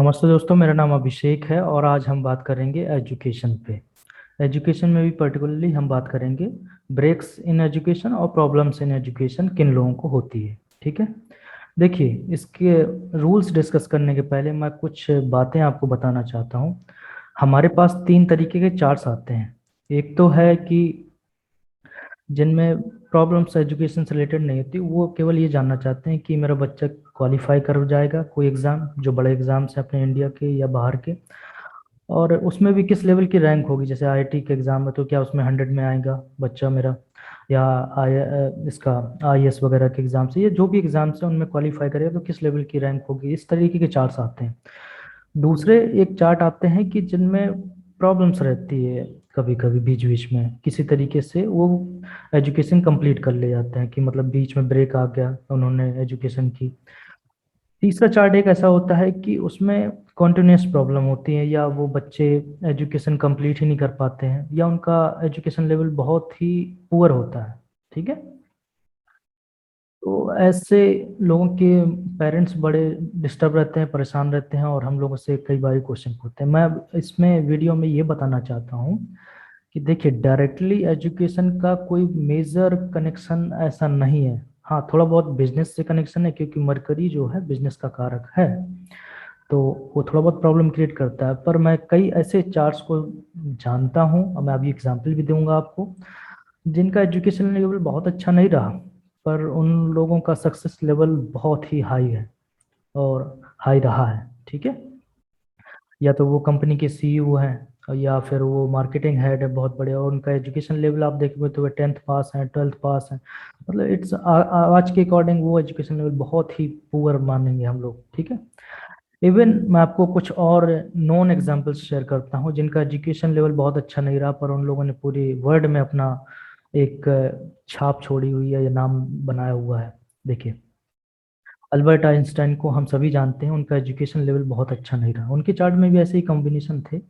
नमस्ते दोस्तों, मेरा नाम अभिषेक है और आज हम बात करेंगे एजुकेशन पे। एजुकेशन में भी पर्टिकुलरली हम बात करेंगे ब्रेक्स इन एजुकेशन और प्रॉब्लम्स इन एजुकेशन किन लोगों को होती है। ठीक है, देखिए इसके रूल्स डिस्कस करने के पहले मैं कुछ बातें आपको बताना चाहता हूँ। हमारे पास तीन तरीके के चार्ट्स आते हैं। एक तो है कि जिनमें प्रॉब्लम्स एजुकेशन से रिलेटेड नहीं होती, वो केवल ये जानना चाहते हैं कि मेरा बच्चा क्वालिफाई कर जाएगा कोई एग्ज़ाम, जो बड़े एग्ज़ाम्स हैं अपने इंडिया के या बाहर के, और उसमें भी किस लेवल की रैंक होगी। जैसे आईआईटी के एग्ज़ाम में तो क्या उसमें 100 में आएगा बच्चा मेरा, या इसका आईएएस वगैरह के एग्ज़ाम से, या जो भी एग्ज़ाम्स हैं उनमें क्वालिफाई करेगा तो किस लेवल की रैंक होगी। इस तरीके के चार्ट्स आते हैं। दूसरे एक चार्ट आते हैं कि जिनमें प्रॉब्लम्स रहती है, कभी कभी बीच बीच में किसी तरीके से वो एजुकेशन कंप्लीट कर ले जाते हैं, कि मतलब बीच में ब्रेक आ गया उन्होंने एजुकेशन की। तीसरा चार्ट एक ऐसा होता है कि उसमें कॉन्टिन्यूस प्रॉब्लम होती है, या वो बच्चे एजुकेशन कंप्लीट ही नहीं कर पाते हैं, या उनका एजुकेशन लेवल बहुत ही पुअर होता है। ठीक है, तो ऐसे लोगों के पेरेंट्स बड़े डिस्टर्ब रहते हैं, परेशान रहते हैं, और हम लोगों से कई बार क्वेश्चन पूछते हैं। मैं अब इसमें वीडियो में ये बताना चाहता हूँ कि देखिए डायरेक्टली एजुकेशन का कोई मेजर कनेक्शन ऐसा नहीं है। हाँ, थोड़ा बहुत बिजनेस से कनेक्शन है, क्योंकि मरकरी जो है बिजनेस का कारक है, तो वो थोड़ा बहुत प्रॉब्लम क्रिएट करता है। पर मैं कई ऐसे चार्ट्स को जानता हूँ, और मैं अभी एग्जांपल भी दूंगा आपको, जिनका एजुकेशन लेवल बहुत अच्छा नहीं रहा, पर उन लोगों का सक्सेस लेवल बहुत ही हाई है और हाई रहा है। ठीक है, या तो वो कंपनी के सीईओ हैं, या फिर वो मार्केटिंग हेड है बहुत बड़े, और उनका एजुकेशन लेवल आप देखोगे तो वे 10th पास हैं, 12th पास हैं। मतलब इट्स आज के अकॉर्डिंग वो एजुकेशन लेवल बहुत ही पुअर मानेंगे हम लोग। ठीक है, इवन मैं आपको कुछ और नॉन एग्जांपल्स शेयर करता हूँ जिनका एजुकेशन लेवल बहुत अच्छा नहीं रहा, पर उन लोगों ने पूरी वर्ल्ड में अपना एक छाप छोड़ी हुई है या नाम बनाया हुआ है। देखिए, अल्बर्ट आइंस्टाइन को हम सभी जानते हैं, उनका एजुकेशन लेवल बहुत अच्छा नहीं रहा। उनके चार्ट में भी ऐसे ही कॉम्बिनेशन थे,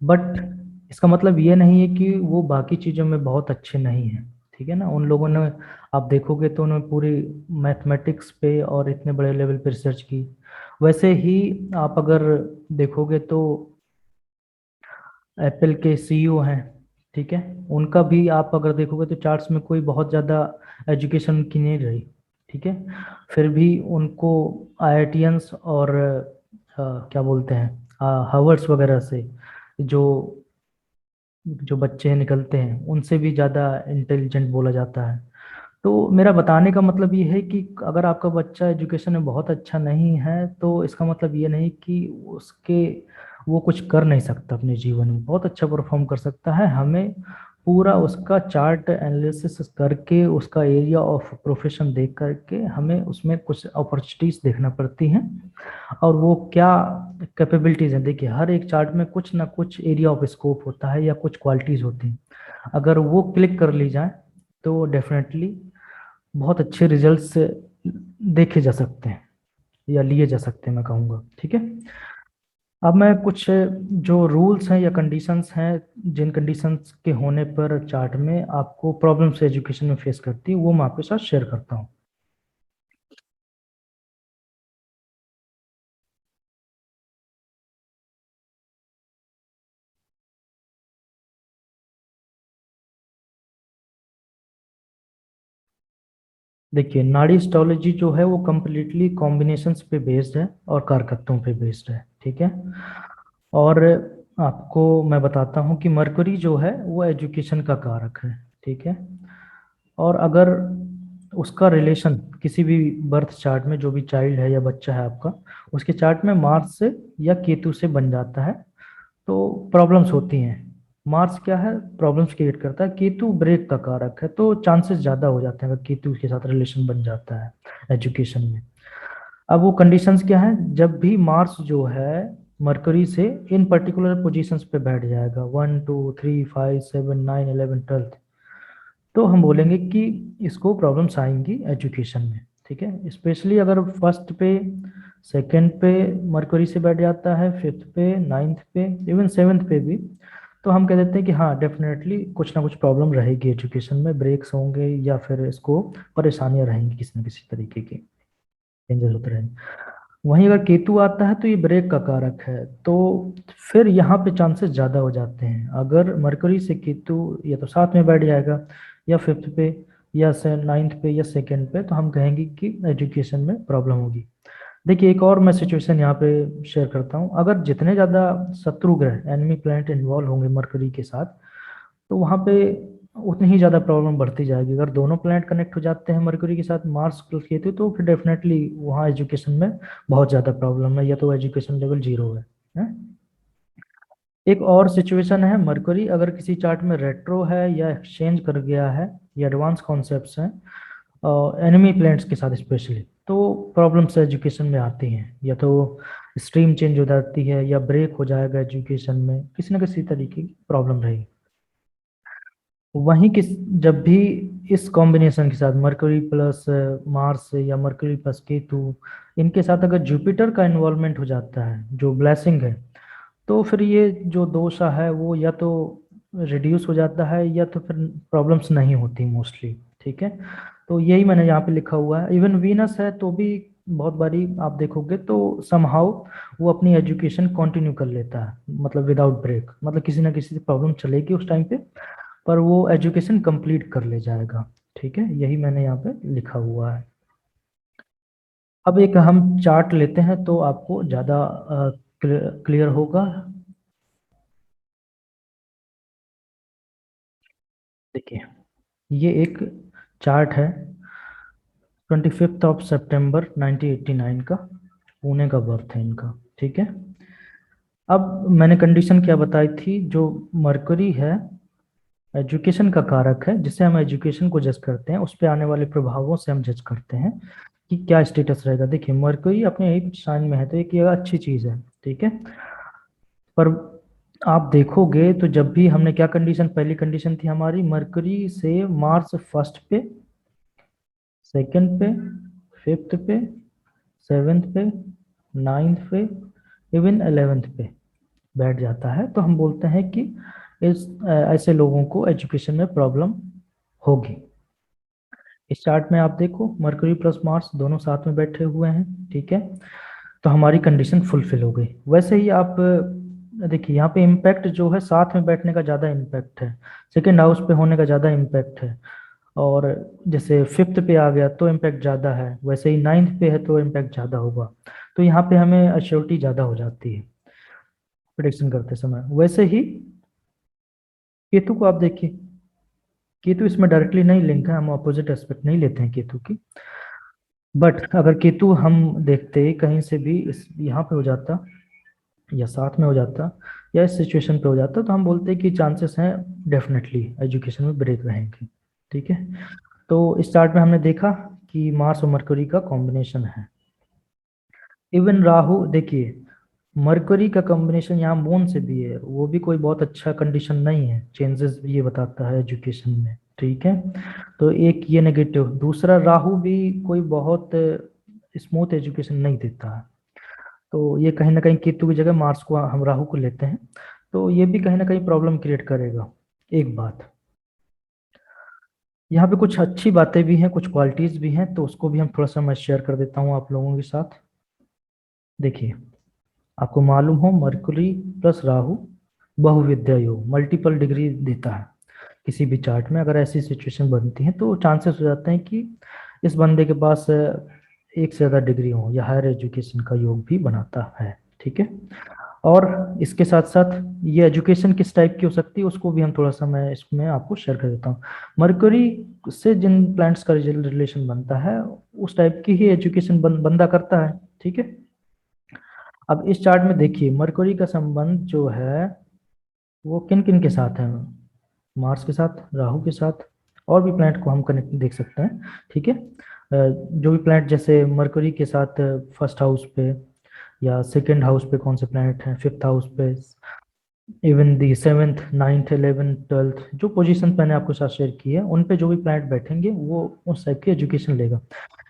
बट इसका मतलब ये नहीं है कि वो बाकी चीज़ों में बहुत अच्छे नहीं हैं। ठीक है ना, उन लोगों ने, आप देखोगे तो उन्होंने पूरी मैथमेटिक्स पे और इतने बड़े लेवल पे रिसर्च की। वैसे ही आप अगर देखोगे तो एप्पल के सीईओ हैं, ठीक है, उनका भी आप अगर देखोगे तो चार्ट्स में कोई बहुत ज़्यादा एजुकेशन की नहीं रही। ठीक है, फिर भी उनको आईआईटियंस और क्या बोलते हैं, हार्वर्ड्स वगैरह से जो जो बच्चे निकलते हैं उनसे भी ज़्यादा इंटेलिजेंट बोला जाता है। तो मेरा बताने का मतलब ये है कि अगर आपका बच्चा एजुकेशन में बहुत अच्छा नहीं है, तो इसका मतलब ये नहीं कि उसके वो कुछ कर नहीं सकता, अपने जीवन में बहुत अच्छा परफॉर्म कर सकता है। हमें पूरा उसका चार्ट एनालिसिस करके, उसका एरिया ऑफ प्रोफेशन देख करके हमें उसमें कुछ अपॉर्चुनिटीज देखना पड़ती हैं, और वो क्या कैपेबिलिटीज हैं। देखिए, हर एक चार्ट में कुछ ना कुछ एरिया ऑफ स्कोप होता है या कुछ क्वालिटीज होती हैं। अगर वो क्लिक कर ली जाए तो डेफिनेटली बहुत अच्छे रिजल्ट्स देखे जा सकते हैं, या लिए जा सकते हैं मैं कहूँगा। ठीक है, अब मैं कुछ जो रूल्स हैं या कंडीशंस हैं, जिन कंडीशंस के होने पर चार्ट में आपको प्रॉब्लम्स एजुकेशन में फेस करती है, वो मैं आपके साथ शेयर करता हूँ। देखिए, नाड़ी एस्ट्रोलॉजी जो है वो कम्प्लीटली कॉम्बिनेशंस पे बेस्ड है और कारकत्तों पे बेस्ड है। ठीक है, और आपको मैं बताता हूँ कि मरकरी जो है वो एजुकेशन का कारक है। ठीक है, और अगर उसका रिलेशन किसी भी बर्थ चार्ट में, जो भी चाइल्ड है या बच्चा है आपका, उसके चार्ट में मार्स से या केतु से बन जाता है, तो प्रॉब्लम्स होती हैं। मार्स क्या है, प्रॉब्लम्स क्रिएट करता है, केतु ब्रेक का कारक है, तो चांसेस ज़्यादा हो जाते हैं अगर केतु के साथ रिलेशन बन जाता है एजुकेशन में। अब वो कंडीशंस क्या है, जब भी मार्स जो है मरकरी से इन पर्टिकुलर पोजीशंस पे बैठ जाएगा, 1 2 3 5 7 9 11 12, तो हम बोलेंगे कि इसको प्रॉब्लम्स आएंगी एजुकेशन में। ठीक है, स्पेशली अगर फर्स्ट पे, सेकंड पे मरकरी से बैठ जाता है, फिफ्थ पे, नाइन्थ पे, इवन सेवेंथ पे भी, तो हम कह देते हैं कि हाँ डेफिनेटली कुछ ना कुछ प्रॉब्लम रहेगी एजुकेशन में, ब्रेक्स होंगे या फिर इसको परेशानियां रहेंगी किसी न किसी तरीके की, चेंजेस होते रहेंगे। वहीं अगर केतु आता है तो ये ब्रेक का कारक है, तो फिर यहाँ पे चांसेस ज़्यादा हो जाते हैं। अगर मरकरी से केतु या तो साथ में बैठ जाएगा, या फिफ्थ पे, या से नाइन्थ पे, या सेकंड पे, तो हम कहेंगे कि एजुकेशन में प्रॉब्लम होगी। देखिए एक और मैं सिचुएशन यहाँ पे शेयर करता हूँ। अगर जितने ज़्यादा शत्रु ग्रह एनिमी प्लैनेट इन्वॉल्व होंगे मरकरी के साथ, तो वहाँ पे उतनी ही ज़्यादा प्रॉब्लम बढ़ती जाएगी। अगर दोनों प्लैनेट कनेक्ट हो जाते हैं मरकरी के साथ, मार्स प्लस केतु, तो फिर डेफिनेटली वहाँ एजुकेशन में बहुत ज़्यादा प्रॉब्लम है, या तो एजुकेशन लेवल जीरो है? एक और सिचुएशन है, मरकरी अगर किसी चार्ट में रेट्रो है या एक्सचेंज कर गया है, या एडवांस कॉन्सेप्ट्स हैं एनिमी प्लैनेट्स के साथ स्पेशली, तो प्रॉब्लम्स एजुकेशन में आती हैं। या तो स्ट्रीम चेंज हो जाती है, या ब्रेक हो जाएगा एजुकेशन में, किसी न किसी तरीके की प्रॉब्लम रहेगी। वहीं किस जब भी इस कॉम्बिनेशन के साथ मरकरी प्लस मार्स या मरकरी प्लस केतु, इनके साथ अगर जुपिटर का इन्वॉल्वमेंट हो जाता है जो ब्लेसिंग है, तो फिर ये जो दोषा है वो या तो रिड्यूस हो जाता है, या तो फिर प्रॉब्लम्स नहीं होती मोस्टली। ठीक है, तो यही मैंने यहाँ पे लिखा हुआ है। इवन वीनस है तो भी बहुत बारी आप देखोगे तो समहाउ वो अपनी एजुकेशन कंटिन्यू कर लेता है, मतलब विदाउट ब्रेक, मतलब किसी ना किसी प्रॉब्लम चलेगी उस टाइम पे, पर वो एजुकेशन कंप्लीट कर ले जाएगा। ठीक है, यही मैंने यहाँ पे लिखा हुआ है। अब एक हम चार्ट लेते हैं तो आपको ज़्यादा क्लियर होगा। देखिए ये एक चार्ट है 25 सितंबर 1989 का, पुणे का बर्थ है इनका। ठीक है, अब मैंने कंडीशन क्या बताई थी, जो मरकरी है एजुकेशन का कारक है, जिससे हम एजुकेशन को जज करते हैं, उस पे आने वाले प्रभावों से हम जज करते हैं कि क्या स्टेटस रहेगा। देखिए मरकरी अपने एक साइन में है तो एक ये अच्छी चीज है। ठीक है, पर आप देखोगे तो जब भी हमने क्या कंडीशन, पहली कंडीशन थी हमारी मरकरी से मार्स फर्स्ट पे, सेकंड पे, फिफ्थ पे, सेवेंथ पे, नाइन्थ पे, इवन 11th पे बैठ जाता है, तो हम बोलते हैं कि इस ऐसे लोगों को एजुकेशन में प्रॉब्लम होगी। इस चार्ट में आप देखो मरकरी प्लस मार्स दोनों साथ में बैठे हुए हैं। ठीक है, तो हमारी कंडीशन फुलफिल हो गई। वैसे ही आप देखिए यहाँ पे इम्पैक्ट जो है साथ में बैठने का ज़्यादा इम्पैक्ट है, सेकेंड हाउस पे होने का ज़्यादा इम्पैक्ट है, और जैसे फिफ्थ पे आ गया तो इम्पैक्ट ज़्यादा है, वैसे ही नाइन्थ पे है तो इम्पैक्ट ज़्यादा होगा। तो यहाँ पे हमें अश्योरिटी ज़्यादा हो जाती है प्रिडिक्शन करते समय। वैसे ही केतु को आप देखिए, केतु इसमें डायरेक्टली नहीं लिंक है, हम अपोजिट एस्पेक्ट नहीं लेते हैं केतु की, बट अगर केतु हम देखते कहीं से भी इस यहाँ पे हो जाता, या साथ में हो जाता, या इस सिचुएशन पे हो जाता, तो हम बोलते हैं कि चांसेस हैं डेफिनेटली एजुकेशन में ब्रेक रहेंगे। ठीक है, तो इस चार्ट में हमने देखा कि मार्स और मरकरी का कॉम्बिनेशन है। इवन राहु देखिए, मरकरी का कॉम्बिनेशन यहाँ मून से भी है, वो भी कोई बहुत अच्छा कंडीशन नहीं है, चेंजेस ये बताता है एजुकेशन में। ठीक है, तो एक ये नेगेटिव, दूसरा राहु भी कोई बहुत स्मूथ एजुकेशन नहीं देता है, तो ये कहीं ना कहीं केतु की जगह मार्स को हम राहु को लेते हैं, तो ये भी कहीं ना कहीं प्रॉब्लम क्रिएट करेगा। एक बात यहाँ पे कुछ अच्छी बातें भी हैं, कुछ क्वालिटीज भी हैं, तो उसको भी हम थोड़ा सा मैं शेयर कर देता हूँ आप लोगों के साथ। देखिए आपको मालूम हो मरकुरी प्लस राहु बहुविद्या योग, मल्टीपल डिग्री देता है। किसी भी चार्ट में अगर ऐसी सिचुएशन बनती है तो चांसेस हो जाते हैं कि इस बंदे के पास एक से ज़्यादा डिग्री हो, या हायर एजुकेशन का योग भी बनाता है। ठीक है, और इसके साथ साथ ये एजुकेशन किस टाइप की हो सकती है उसको भी हम थोड़ा सा मैं इसमें आपको शेयर कर देता हूँ। मरकरी से जिन प्लैनेट्स का रिलेशन बनता है उस टाइप की ही एजुकेशन बंदा करता है। ठीक है, अब इस चार्ट में देखिए मरकरी का संबंध जो है वो किन किन के साथ है, मार्स के साथ, राहु के साथ, और भी प्लैनेट को हम कनेक्ट देख सकते हैं। ठीक है, जो भी प्लैनेट जैसे मरकरी के साथ फर्स्ट हाउस पे, या सेकंड हाउस पे कौन से प्लैनेट हैं, फिफ्थ हाउस पे, even the seventh, ninth, 11th, 12th, जो पोजीशन मैंने आपको साथ शेयर की है उन पे जो भी प्लैनेट बैठेंगे वो उस टाइप की एजुकेशन लेगा।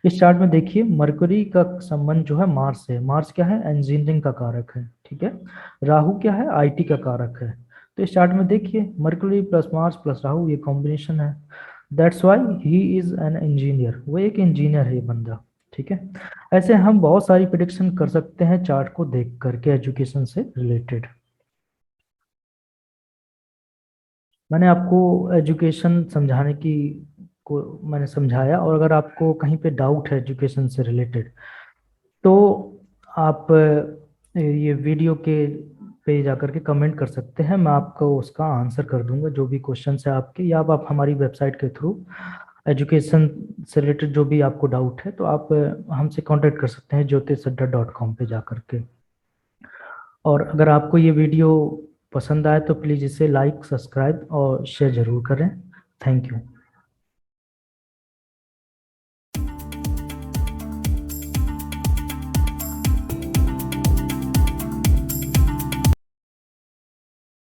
इस चार्ट में देखिए मरकरी का संबंध जो है मार्स है, मार्स क्या है, इंजीनियरिंग का कारक है। ठीक है, राहु क्या है, आईटी का कारक है। तो इस चार्ट में देखिए mercury plus Mars plus Rahu ये कॉम्बिनेशन है, that's why he is an engineer, वो एक इंजीनियर है ये बंदा। ठीक है। ऐसे हम बहुत सारी प्रिडिक्शन कर सकते हैं चार्ट को देख करके एजुकेशन से रिलेटेड। मैंने आपको एजुकेशन समझाने की को मैंने समझाया, और अगर आपको कहीं पे डाउट है एजुकेशन से रिलेटेड तो आप ये वीडियो के पे जाकर के कमेंट कर सकते हैं, मैं आपको उसका आंसर कर दूंगा जो भी क्वेश्चन है आपके, या आप हमारी वेबसाइट के थ्रू एजुकेशन से रिलेटेड जो भी आपको डाउट है तो आप हमसे कांटेक्ट कर सकते हैं jyotisadda.com पे जा करके। और अगर आपको ये वीडियो पसंद आए तो प्लीज़ इसे लाइक, सब्सक्राइब और शेयर जरूर करें। Thank you.